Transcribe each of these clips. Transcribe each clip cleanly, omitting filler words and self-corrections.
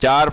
4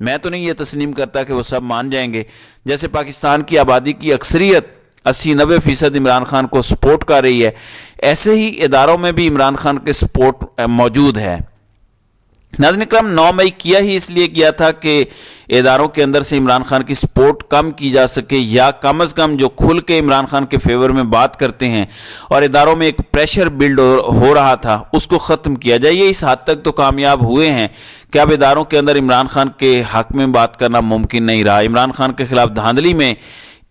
میں تو نہیں یہ تسلیم کرتا کہ وہ سب مان جائیں گے. جیسے پاکستان کی آبادی کی اکثریت 80-90% عمران خان کو سپورٹ کر رہی ہے, ایسے ہی اداروں میں بھی عمران خان کے سپورٹ موجود ہے. ناظرین اکرام, 9 مئی کیا ہی اس لیے کیا تھا کہ اداروں کے اندر سے عمران خان کی سپورٹ کم کی جا سکے, یا کم از کم جو کھل کے عمران خان کے فیور میں بات کرتے ہیں اور اداروں میں ایک پریشر بلڈ ہو رہا تھا اس کو ختم کیا جائے. یہ اس حد تک تو کامیاب ہوئے ہیں کہ اب اداروں کے اندر عمران خان کے حق میں بات کرنا ممکن نہیں رہا. عمران خان کے خلاف دھاندلی میں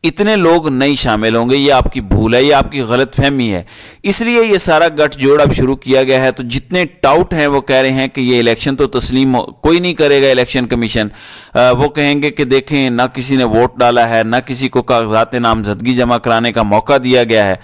اتنے لوگ نہیں شامل ہوں گے, یہ آپ کی بھول ہے, یہ آپ کی غلط فہمی ہے. اس لیے یہ سارا گٹھ جوڑ اب شروع کیا گیا ہے. تو جتنے ٹاؤٹ ہیں وہ کہہ رہے ہیں کہ یہ الیکشن تو تسلیم کوئی نہیں کرے گا, الیکشن کمیشن وہ کہیں گے کہ دیکھیں نہ کسی نے ووٹ ڈالا ہے, نہ کسی کو کاغذات نامزدگی جمع کرانے کا موقع دیا گیا ہے.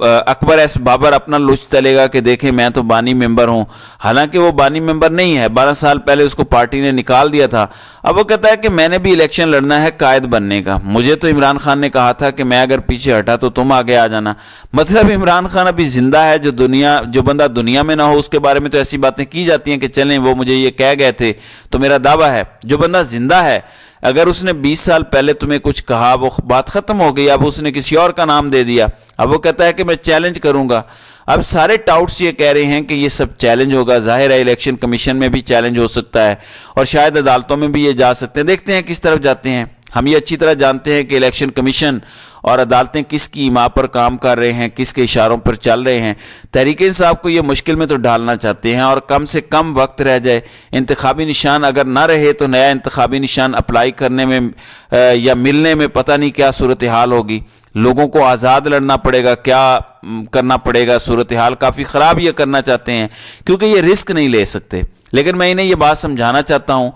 اکبر ایس بابر اپنا لچ تلے گا کہ دیکھیں میں تو بانی ممبر ہوں, حالانکہ وہ بانی ممبر نہیں ہے, 12 سال پہلے اس کو پارٹی نے نکال دیا تھا. اب وہ کہتا ہے کہ میں نے بھی الیکشن لڑنا ہے قائد بننے کا, مجھے تو عمران خان نے کہا تھا کہ میں اگر پیچھے ہٹا تو تم آگے آ جانا. مطلب عمران خان ابھی زندہ ہے, جو بندہ دنیا میں نہ ہو اس کے بارے میں تو ایسی باتیں کی جاتی ہیں کہ چلیں وہ مجھے یہ کہہ گئے تھے تو میرا دعویٰ ہے. جو بندہ زندہ ہے اگر اس نے 20 سال پہلے تمہیں کچھ کہا وہ بات ختم ہو گئی, اب اس نے کسی اور کا نام دے دیا, اب وہ کہتا ہے کہ میں چیلنج کروں گا. اب سارے ٹاؤٹس یہ کہہ رہے ہیں کہ یہ سب چیلنج ہوگا. ظاہر ہے الیکشن کمیشن میں بھی چیلنج ہو سکتا ہے اور شاید عدالتوں میں بھی یہ جا سکتے ہیں. دیکھتے ہیں کس طرف جاتے ہیں. ہم یہ اچھی طرح جانتے ہیں کہ الیکشن کمیشن اور عدالتیں کس کی ایما پر کام کر رہے ہیں, کس کے اشاروں پر چل رہے ہیں. تحریک انصاف کو یہ مشکل میں تو ڈالنا چاہتے ہیں اور کم سے کم وقت رہ جائے. انتخابی نشان اگر نہ رہے تو نیا انتخابی نشان اپلائی کرنے میں یا ملنے میں پتہ نہیں کیا صورتحال ہوگی. لوگوں کو آزاد لڑنا پڑے گا, کیا کرنا پڑے گا. صورتحال کافی خراب یہ کرنا چاہتے ہیں کیونکہ یہ رسک نہیں لے سکتے. لیکن میں انہیں یہ بات سمجھانا چاہتا ہوں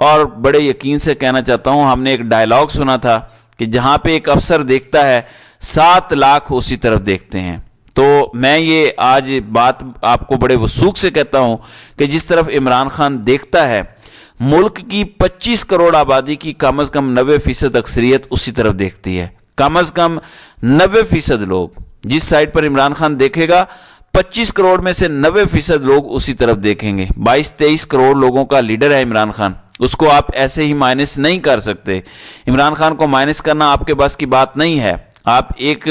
اور بڑے یقین سے کہنا چاہتا ہوں, ہم نے ایک ڈائلاگ سنا تھا کہ جہاں پہ ایک افسر دیکھتا ہے 7 لاکھ اسی طرف دیکھتے ہیں. تو میں یہ آج بات آپ کو بڑے وثوق سے کہتا ہوں کہ جس طرف عمران خان دیکھتا ہے ملک کی 25 کروڑ آبادی کی کم از کم 90% اکثریت اسی طرف دیکھتی ہے. کم از کم 90% لوگ جس سائٹ پر عمران خان دیکھے گا 25 کروڑ میں سے 90% لوگ اسی طرف دیکھیں گے. 22-23 کروڑ لوگوں کا لیڈر ہے عمران خان, اس کو آپ ایسے ہی مائنس نہیں کر سکتے. عمران خان کو مائنس کرنا آپ کے بس کی بات نہیں ہے. آپ ایک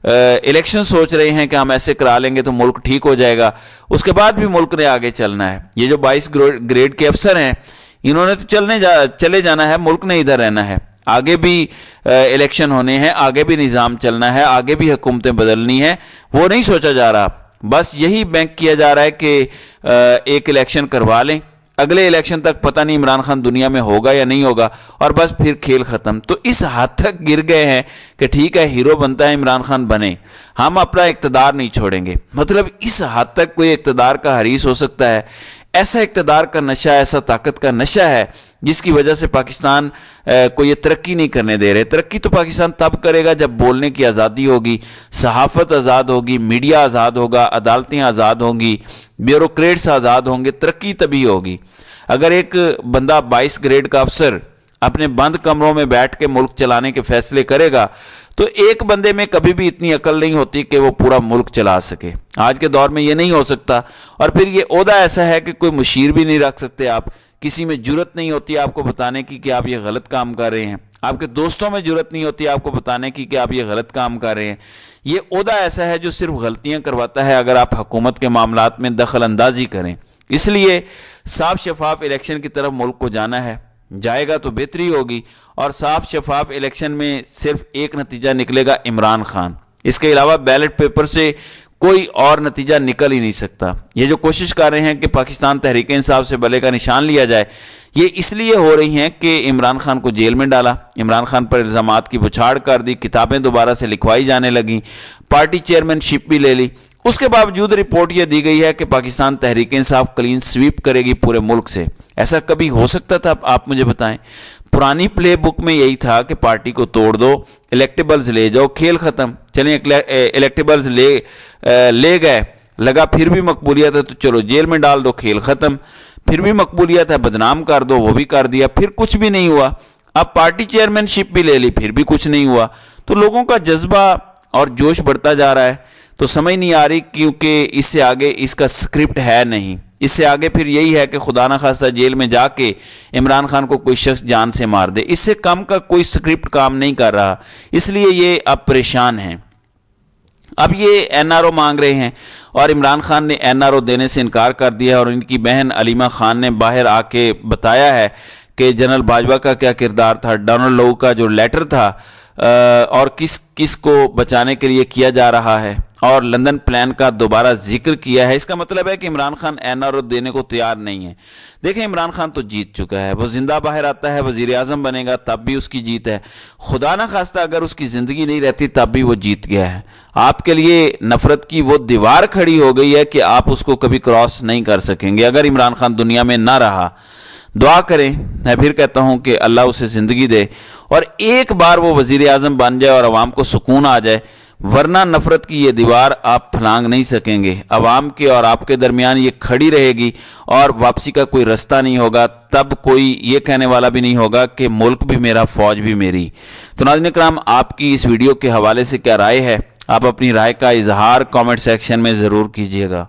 الیکشن سوچ رہے ہیں کہ ہم ایسے کرا لیں گے تو ملک ٹھیک ہو جائے گا, اس کے بعد بھی ملک نے آگے چلنا ہے. یہ جو 22 گریڈ کے افسر ہیں انہوں نے تو چلے جانا ہے, ملک نے ادھر رہنا ہے. آگے بھی الیکشن ہونے ہیں, آگے بھی نظام چلنا ہے, آگے بھی حکومتیں بدلنی ہیں. وہ نہیں سوچا جا رہا, بس یہی بینک کیا جا رہا ہے کہ ایک الیکشن کروا لیں, اگلے الیکشن تک پتہ نہیں عمران خان دنیا میں ہوگا یا نہیں ہوگا, اور بس پھر کھیل ختم. تو اس حد تک گر گئے ہیں کہ ٹھیک ہے ہیرو بنتا ہے عمران خان بنے, ہم اپنا اقتدار نہیں چھوڑیں گے. مطلب اس حد تک کوئی اقتدار کا حریص ہو سکتا ہے. ایسا اقتدار کا نشہ, ایسا طاقت کا نشہ ہے جس کی وجہ سے پاکستان کو یہ ترقی نہیں کرنے دے رہے. ترقی تو پاکستان تب کرے گا جب بولنے کی آزادی ہوگی, صحافت آزاد ہوگی, میڈیا آزاد ہوگا, عدالتیں آزاد ہوں گی, بیوروکریٹس آزاد ہوں گے, ترقی تبھی ہوگی. اگر ایک بندہ 22 گریڈ کا افسر اپنے بند کمروں میں بیٹھ کے ملک چلانے کے فیصلے کرے گا تو ایک بندے میں کبھی بھی اتنی عقل نہیں ہوتی کہ وہ پورا ملک چلا سکے. آج کے دور میں یہ نہیں ہو سکتا. اور پھر یہ عہدہ ایسا ہے کہ کوئی مشیر بھی نہیں رکھ سکتے آپ, کسی میں جرت نہیں ہوتی آپ کو بتانے کی کہ آپ یہ غلط کام کر رہے ہیں, آپ کے دوستوں میں جرت نہیں ہوتی آپ کو بتانے کی کہ آپ یہ غلط کام کر رہے ہیں. یہ عہدہ ایسا ہے جو صرف غلطیاں کرواتا ہے اگر آپ حکومت کے معاملات میں دخل اندازی کریں. اس لیے صاف شفاف الیکشن کی طرف ملک کو جانا ہے, جائے گا تو بہتری ہوگی. اور صاف شفاف الیکشن میں صرف ایک نتیجہ نکلے گا, عمران خان. اس کے علاوہ بیلٹ پیپر سے کوئی اور نتیجہ نکل ہی نہیں سکتا. یہ جو کوشش کر رہے ہیں کہ پاکستان تحریک انصاف سے بلے کا نشان لیا جائے, یہ اس لیے ہو رہی ہیں کہ عمران خان کو جیل میں ڈالا, عمران خان پر الزامات کی بچھاڑ کر دی, کتابیں دوبارہ سے لکھوائی جانے لگیں, پارٹی چیئرمین شپ بھی لے لی. اس کے باوجود رپورٹ یہ دی گئی ہے کہ پاکستان تحریک انصاف کلین سویپ کرے گی پورے ملک سے. ایسا کبھی ہو سکتا تھا؟ آپ مجھے بتائیں. پرانی پلے بک میں یہی تھا کہ پارٹی کو توڑ دو, الیکٹیبلز لے جاؤ, کھیل ختم. چلیں الیکٹیبلز لے گئے, لگا پھر بھی مقبولیت ہے تو چلو جیل میں ڈال دو, کھیل ختم. پھر بھی مقبولیت ہے, بدنام کر دو, وہ بھی کر دیا, پھر کچھ بھی نہیں ہوا. اب پارٹی چیئرمین شپ بھی لے لی, پھر بھی کچھ نہیں ہوا. تو لوگوں کا جذبہ اور جوش بڑھتا جا رہا ہے. تو سمجھ نہیں آ رہی کیونکہ اس سے آگے اس کا سکرپٹ ہے نہیں, اس سے آگے پھر یہی ہے کہ خدا نہ خواستہ جیل میں جا کے عمران خان کو کوئی شخص جان سے مار دے. اس سے کم کا کوئی سکرپٹ کام نہیں کر رہا, اس لیے یہ اب پریشان ہیں. اب یہ این آر او مانگ رہے ہیں اور عمران خان نے این آر او دینے سے انکار کر دیا, اور ان کی بہن علیمہ خان نے باہر آ کے بتایا ہے کہ جنرل باجوہ کا کیا کردار تھا, ڈونلڈ لو کا جو لیٹر تھا اور کس کو بچانے کے لیے کیا جا رہا ہے, اور لندن پلان کا دوبارہ ذکر کیا ہے. اس کا مطلب ہے کہ Imran Khan N R O دینے کو تیار نہیں ہے. دیکھیں عمران خان تو جیت چکا ہے, وہ زندہ باہر آتا ہے, وزیر اعظم بنے گا تب بھی اس کی جیت ہے. خدا نہ خواستہ اگر اس کی زندگی نہیں رہتی تب بھی وہ جیت گیا ہے. آپ کے لیے نفرت کی وہ دیوار کھڑی ہو گئی ہے کہ آپ اس کو کبھی کراس نہیں کر سکیں گے اگر عمران خان دنیا میں نہ رہا. دعا کریں, میں پھر کہتا ہوں کہ اللہ اسے زندگی دے اور ایک بار وہ وزیر اعظم بن جائے اور عوام کو سکون آ جائے, ورنہ نفرت کی یہ دیوار آپ پھلانگ نہیں سکیں گے. عوام کے اور آپ کے درمیان یہ کھڑی رہے گی اور واپسی کا کوئی رستہ نہیں ہوگا. تب کوئی یہ کہنے والا بھی نہیں ہوگا کہ ملک بھی میرا, فوج بھی میری. تو ناظرین کرام, آپ کی اس ویڈیو کے حوالے سے کیا رائے ہے؟ آپ اپنی رائے کا اظہار کامنٹ سیکشن میں ضرور کیجیے گا.